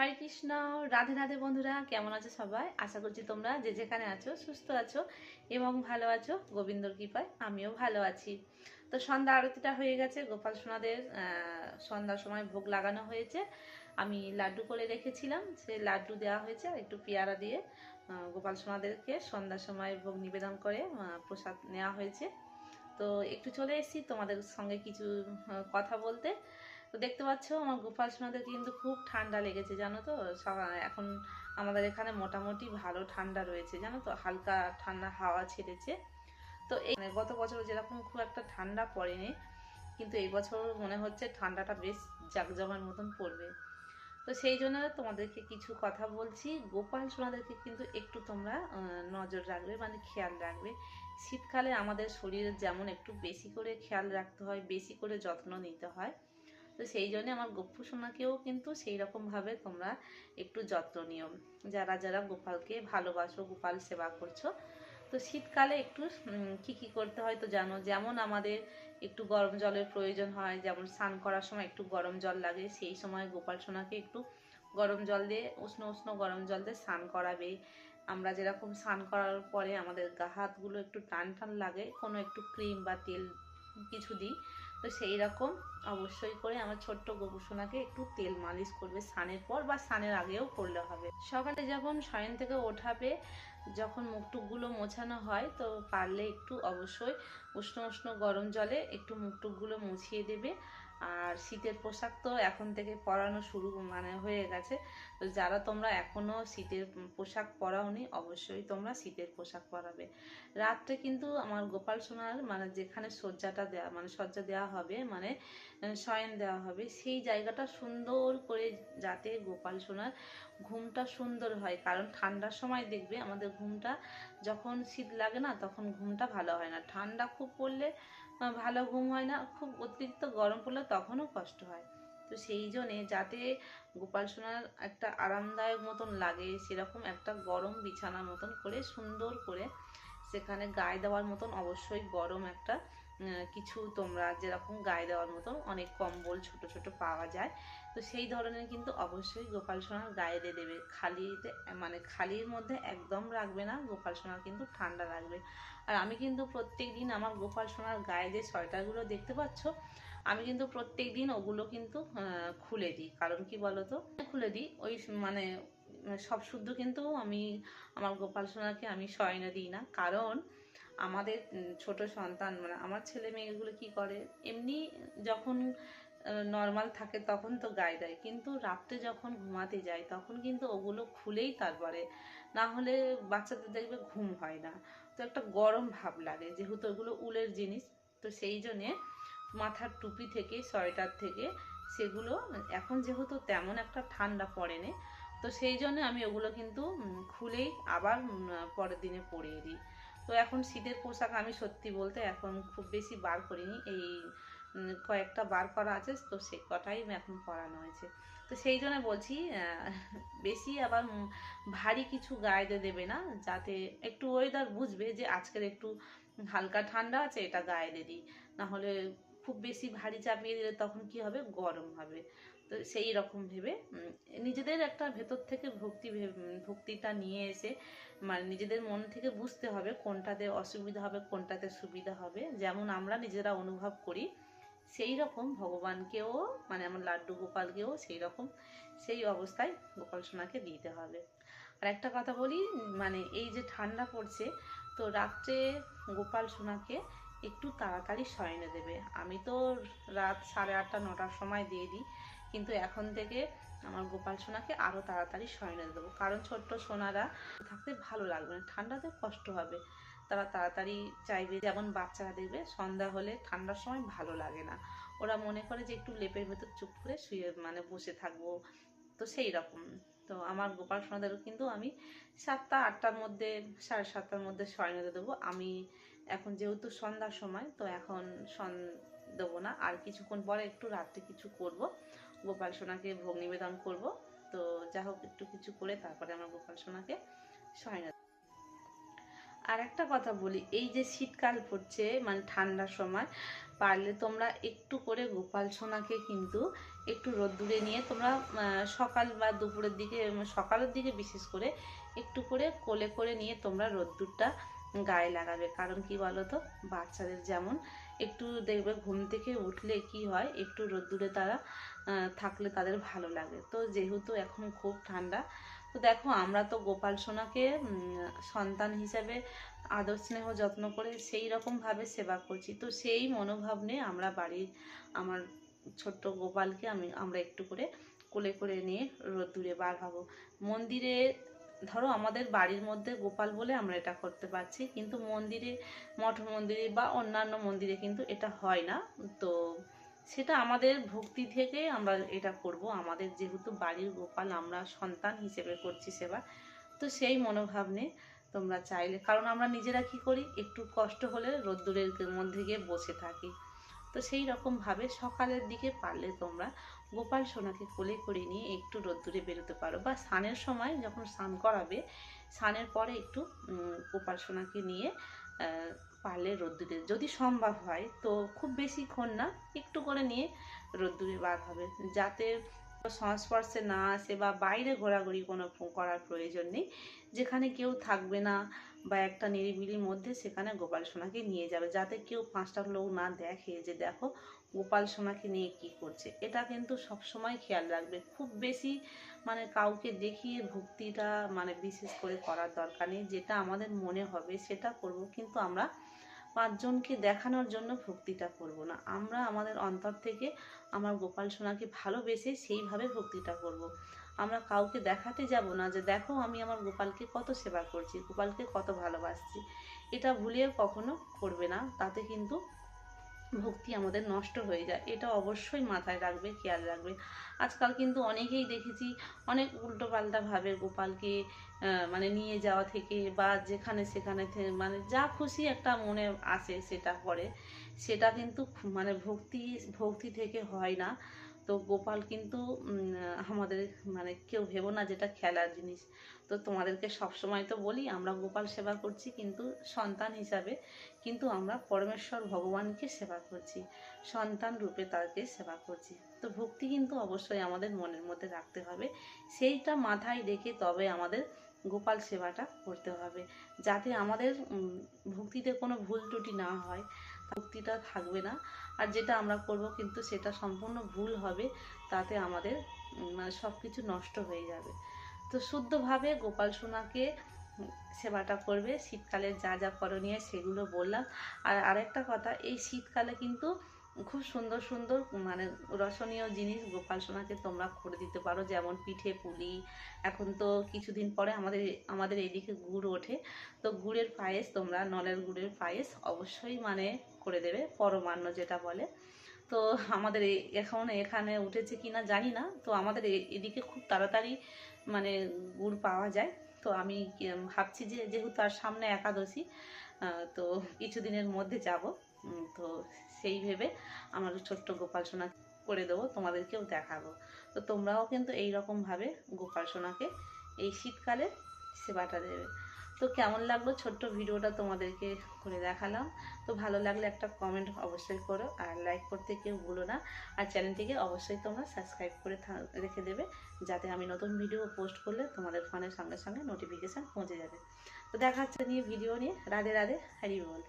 হরে কৃষ্ণ। রাধে রাধে বন্ধুরা, কেমন আছো সবাই? আশা করছি তোমরা যে যেখানে আছো সুস্থ আছো এবং ভালো আছো। গোবিন্দর কৃপায় আমিও ভালো আছি। তো সন্ধ্যা আরতিটা হয়ে গেছে, গোপাল সোনাদের সন্ধ্যার সময় ভোগ লাগানো হয়েছে। আমি লাড্ডু করে রেখেছিলাম, সে লাড্ডু দেওয়া হয়েছে আর একটু পেয়ারা দিয়ে গোপাল সোনাদেরকে সন্ধ্যার সময় ভোগ নিবেদন করে প্রসাদ নেওয়া হয়েছে। তো একটু চলে এসেছি তোমাদের সঙ্গে কিছু কথা বলতে। তো দেখতে পাচ্ছ আমার গোপাল সোনাদের কিন্তু খুব ঠান্ডা লেগেছে, জানো তো। এখন আমাদের এখানে মোটামুটি ভালো ঠান্ডা রয়েছে, জানো তো, হালকা ঠান্ডা হাওয়া ছেড়েছে। তো এই গত বছর যেরকম খুব একটা ঠান্ডা পড়েনি, কিন্তু এই বছর মনে হচ্ছে ঠান্ডাটা বেশ জাঁকজমার মতন পড়বে। তো সেই জন্য তোমাদেরকে কিছু কথা বলছি। গোপাল সোনাদেরকে কিন্তু একটু তোমরা নজর রাখবে, মানে খেয়াল রাখবে। শীতকালে আমাদের শরীরের যেমন একটু বেশি করে খেয়াল রাখতে হয়, বেশি করে যত্ন নিতে হয়। তো সেই জন্য আমার গপ্পু সোনাকেও কিন্তু সেই রকমভাবে তোমরা একটু যত্ন নিও, যারা যারা গোপালকে ভালোবাসো, গোপাল সেবা করছো। তো শীতকালে একটু কী কী করতে হয় তো জানো। যেমন আমাদের একটু গরম জলের প্রয়োজন হয়, যেমন স্নান করার সময় একটু গরম জল লাগে, সেই সময় গোপাল সোনাকে একটু গরম জল দিয়ে, উষ্ণ উষ্ণ গরম জল দিয়ে স্নান করাবে। আমরা যেরকম স্নান করার পরে আমাদের গা হাতগুলো একটু টান টান লাগে, কোনো একটু ক্রিম বা তেল কিছু দিই। তো সেই রকম অবশ্যই করে আমার ছোট্ট গপু সোনাকে একটু তেল মালিশ করবে স্নানের পর, বা স্নানের আগেও করলে হবে। সকালে যখন শয়ন থেকে ওঠাবে, যখন মুখটুকগুলো মোছানো হয়, তো পারলে একটু অবশ্যই উষ্ণ উষ্ণ গরম জলে একটু মুখটুকগুলো মুছিয়ে দেবে। আর শীতের পোশাক তো এখন থেকে পরানো শুরু হয়ে গেছে। তো যারা তোমরা এখনো শীতের পোশাক পরাওনি, অবশ্যই তোমরা শীতের পোশাক পরাবে। রাত্রে কিন্তু আমার গোপাল সোনার যেখানে সজ্জাটা দেওয়া সজ্জা দেওয়া হবে, শয়ন দেওয়া হবে, সেই জায়গাটা সুন্দর করে, যাতে গোপাল সোনার ঘুমটা সুন্দর হয়। কারণ ঠান্ডার সময় দেখবে আমাদের ঘুমটা, যখন শীত লাগে না তখন ঘুমটা ভালো হয় না, ঠান্ডা খুব পড়লে ভালো ঘুম হয় না, খুব অতিরিক্ত গরম পড়লে তখনও কষ্ট হয়। তো সেই জন্যে যাতে গোপাল সোনার একটা আরামদায়ক মতন লাগে, সেরকম একটা গরম বিছানার মতন করে সুন্দর করে সেখানে গায়ে দেওয়ার মতন অবশ্যই গরম একটা কিছু, তোমরা যেরকম গায়ে দেওয়ার মতন অনেক কম্বল ছোট ছোট পাওয়া যায়, তো সেই ধরনের কিন্তু অবশ্যই গোপাল সোনার গায়ে দিয়ে দেবে। খালিতে খালির মধ্যে একদম রাখবে না, গোপাল সোনার কিন্তু ঠান্ডা লাগবে। আর আমি কিন্তু প্রত্যেক দিন আমার গোপাল সোনার গায়ে যে সোয়েটারগুলো দেখতে পাচ্ছ, আমি কিন্তু প্রত্যেক দিন ওগুলো কিন্তু খুলে দিই। কারণ কি বলতো, খুলে দিই ওই সব শুদ্ধ কিন্তু আমি আমার গোপাল সোনাকে আমি শয়নে দিই না। কারণ আমাদের ছোট সন্তান, আমার ছেলে মেয়েগুলো কি করে, এমনি যখন নর্মাল থাকে তখন তো গায়ে দেয়, কিন্তু রাত্রে যখন ঘুমাতে যায় তখন কিন্তু ওগুলো খুলেই তারপরে, না হলে বাচ্চাদের দেখবে ঘুম হয় না। তো একটা গরম ভাব লাগে, যেহেতু ওগুলো উলের জিনিস। তো সেই জন্যে মাথার টুপি থেকে, সোয়েটার থেকে, সেগুলো এখন যেহেতু তেমন একটা ঠান্ডা পড়েনি, তো সেই জন্য আমি ওগুলো কিন্তু খুলেই আবার পরের দিনে পরিয়ে দিই। তো এখন শীতের পোশাক আমি সত্যি বলতে এখন খুব বেশি বার করিনি, এই কয়েকটা বার করা আছে, তো সে কটাই এখন পরানো হয়েছে। তো সেই জন্য বলছি বেশি আবার ভারী কিছু গায়ে দেবে না, যাতে একটু ওয়েদার বুঝবে যে আজকের একটু হালকা ঠান্ডা আছে, এটা গায়ে দিয়ে দিই। নাহলে খুব বেশি ভারী চাপিয়ে দিলে তখন কি হবে, গরম হবে। তো সেই রকম ভেবে নিজেদের একটা ভেতর থেকে ভক্তিটা নিয়ে এসে, নিজেদের মন থেকে বুঝতে হবে কোনটাতে অসুবিধা হবে, কোনটাতে সুবিধা হবে। যেমন আমরা নিজেরা অনুভব করি, সেই রকম ভগবানকেও, আমার লাড্ডু গোপালকেও সেই রকম, সেই অবস্থায় গোপাল সোনাকে দিতে হবে। আর একটা কথা বলি, এই যে ঠান্ডা পড়ছে, তো রাত্রে গোপাল সোনাকে একটু তাড়াতাড়ি শয়নে দেবে। আমি তো রাত 8:30 9টার সময় দিয়ে দিই, কিন্তু এখন থেকে আমার গোপাল সোনাকে আরও তাড়াতাড়ি শয়নে দেবো। কারণ ছোট্ট সোনারা থাকতে ভালো লাগবে না, ঠান্ডাতে কষ্ট হবে, তারা তাড়াতাড়ি চাইবে। যেমন বাচ্চারা দেখবে সন্ধ্যা হলে ঠান্ডার সময় ভালো লাগে না, ওরা মনে করে যে একটু লেপের ভেতর চুপ করে শুয়ে বসে থাকবো। তো সেই রকম, তো আমার গোপাল সোনাদেরও কিন্তু আমি 7টা 8টার মধ্যে, 7:30টার মধ্যে শয়নে দেবো। আমি এখন যেহেতু সন্ধ্যার সময়, তো এখন দেবো না, আর কিছুক্ষণ পরে একটু রাত্রে কিছু করব, গোপাল সোনাকে ভোগ নিবেদন করব। তো যা হোক একটু কিছু করে তারপরে আমার গোপাল সোনাকে শয়নে। আর একটা কথা বলি, এই যে শীতকাল পড়ছে মানে ঠান্ডার সময়, পারলে তোমরা একটু করে গোপাল সোনাকে কিন্তু একটু রোদ্দুরে নিয়ে তোমরা সকাল বা দুপুরের দিকে, সকালের দিকে বিশেষ করে একটু করে কোলে করে নিয়ে তোমরা রোদ্দুরটা গায়ে লাগাবে। কারণ কি বলো তো, বাচ্চাদের যেমন একটু দেখবে ঘুম থেকে উঠলে কি হয়, একটু রোদ্দুরে তারা থাকলে তাদের ভালো লাগে। তো যেহেতু এখন খুব ঠান্ডা, তো দেখো আমরা তো গোপাল সোনাকে সন্তান হিসাবে আদর স্নেহ যত্ন করে সেই রকমভাবে সেবা করছি। তো সেই মনোভাব নিয়ে আমরা বাড়ির আমার ছোট্ট গোপালকে আমরা একটু করে কোলে করে নিয়ে রোদ্দুরে বার হব। মন্দিরে ধরো আমাদের বাড়ির মধ্যে গোপাল বলে আমরা এটা করতে পারছি, কিন্তু মন্দিরে, মঠ মন্দিরে বা অন্যান্য মন্দিরে কিন্তু এটা হয় না। তো সেটা আমাদের ভক্তি থেকে আমরা এটা করব। আমাদের যেহেতু বাড়ির গোপাল, আমরা সন্তান হিসেবে করছি সেবা, তো সেই মনোভাব নিয়ে তোমরা চাইলে, কারণ আমরা নিজেরা কি করি, একটু কষ্ট হলে রোদ্দুরের মধ্যে গিয়ে বসে থাকি। তো সেই রকমভাবে সকালের দিকে পারলে তোমরা গোপাল সোনাকে কোলে করে নিয়ে একটু রোদ্দুরে বেরোতে পারো, বা স্নানের সময় যখন স্নান করাবে, স্নানের পরে একটু গোপাল সোনাকে নিয়ে পারলে রোদ্দুরে, যদি সম্ভব হয় তো খুব বেশিক্ষণ না, একটু করে নিয়ে রোদ্দুরে বার হবে, যাতে সংস্পর্শে না আসে বা বাইরে ঘোরাঘুরি কোনো করার প্রয়োজন নেই। যেখানে কেউ থাকবে না বা একটা নিরিবিলির মধ্যে সেখানে গোপাল সোনাকে নিয়ে যাবে, যাতে কেউ পাঁচটা লোক না দেখে যে দেখো গোপাল সোনাকে নিয়ে কি করছে। এটা কিন্তু সবসময় খেয়াল রাখবে। খুব বেশি মানে কাউকে দেখিয়ে ভক্তিটা মানে বিশেষ করে করার দরকার নেই। যেটা আমাদের মনে হবে সেটা করব, কিন্তু আমরা পাঁচজনকে দেখানোর জন্য ভক্তিটা করব না। আমরা আমাদের অন্তর থেকে আমার গোপাল সোনাকে ভালোবেসে সেইভাবে ভক্তিটা করব। আমরা কাউকে দেখাতে যাব না যে দেখো আমি আমার গোপালকে কত সেবা করছি, গোপালকে কত ভালোবাসছি। এটা ভুলেও কখনো করবে না, তাতে কিন্তু ভক্তি আমাদের নষ্ট হয়ে যায়। এটা অবশ্যই মাথায় রাখবে, খেয়াল রাখবে। আজকাল কিন্তু অনেকেই দেখেছি অনেক উল্টোপাল্টা ভাবে গোপালকে মানে নিয়ে যাওয়া থেকে বা যেখানে সেখানে মানে যা খুশি একটা মনে আসে সেটা করে। সেটা কিন্তু মানে ভক্তি থেকে হয় না। তো গোপাল কিন্তু আমাদের মানে কেউ ভেবো না যেটা খেলার জিনিস। তো তোমাদেরকে সবসময় তো বলি আমরা গোপাল সেবা করছি কিন্তু সন্তান হিসাবে, কিন্তু আমরা পরমেশ্বর ভগবানকে সেবা করছি, সন্তান রূপে তাকে সেবা করছি। তো ভক্তি কিন্তু অবশ্যই আমাদের মনের মধ্যে রাখতে হবে। সেইটা মাথায় রেখে তবে আমাদের গোপাল সেবাটা করতে হবে, যাতে আমাদের ভক্তিতে কোনো ভুল ত্রুটি না হয়, ভক্তিটা থাকবে না। আর যেটা আমরা করব কিন্তু সেটা সম্পূর্ণ ভুল হবে, তাতে আমাদের মানে সব কিছু নষ্ট হয়ে যাবে। তো শুদ্ধভাবে গোপাল সোনাকে সেবাটা করবে। শীতকালে যা যা করণীয় সেগুলো বললাম। আর আরেকটা কথা, এই শীতকালে কিন্তু খুব সুন্দর সুন্দর মানে রসনীয় জিনিস গোপাল সোনাকে তোমরা করে দিতে পারো, যেমন পিঠে পুলি। এখন তো কিছুদিন পরে আমাদের এইদিকে গুড় ওঠে, তো গুড়ের পায়েস, তোমরা নলের গুড়ের পায়েস অবশ্যই মানে করে দেবে, পরমান্ন যেটা বলে। তো আমাদের এখন এখানে উঠেছে কিনা জানি না, তো আমাদের এদিকে খুব তাড়াতাড়ি মানে গুড় পাওয়া যায়। তো আমি ভাবছি যে যেহেতু আর সামনে একাদশী, তো কিছুদিনের মধ্যে যাব। তো সেই ভেবে আমার ছোট্ট গোপাল সোনা করে দেবো, তোমাদেরকেও দেখাবো। তো তোমরাও কিন্তু এই রকমভাবে গোপাল সোনাকে এই শীতকালে সেবাটা দেবে। তো কেমন লাগলো ছোট্ট ভিডিওটা তোমাদেরকে করে দেখালাম। তো ভালো লাগলে একটা কমেন্ট অবশ্যই করো, আর লাইক করতে কেউ ভুলো না। আর চ্যানেলটিকে অবশ্যই তোমরা সাবস্ক্রাইব করে রেখে দেবে, যাতে আমি নতুন ভিডিও পোস্ট করলে তোমাদের ফোনের সঙ্গে সঙ্গে নোটিফিকেশান পৌঁছে যাবে। তো দেখা হচ্ছে নিয়ে ভিডিও নিয়ে। রাধে রাধে, হরি বল।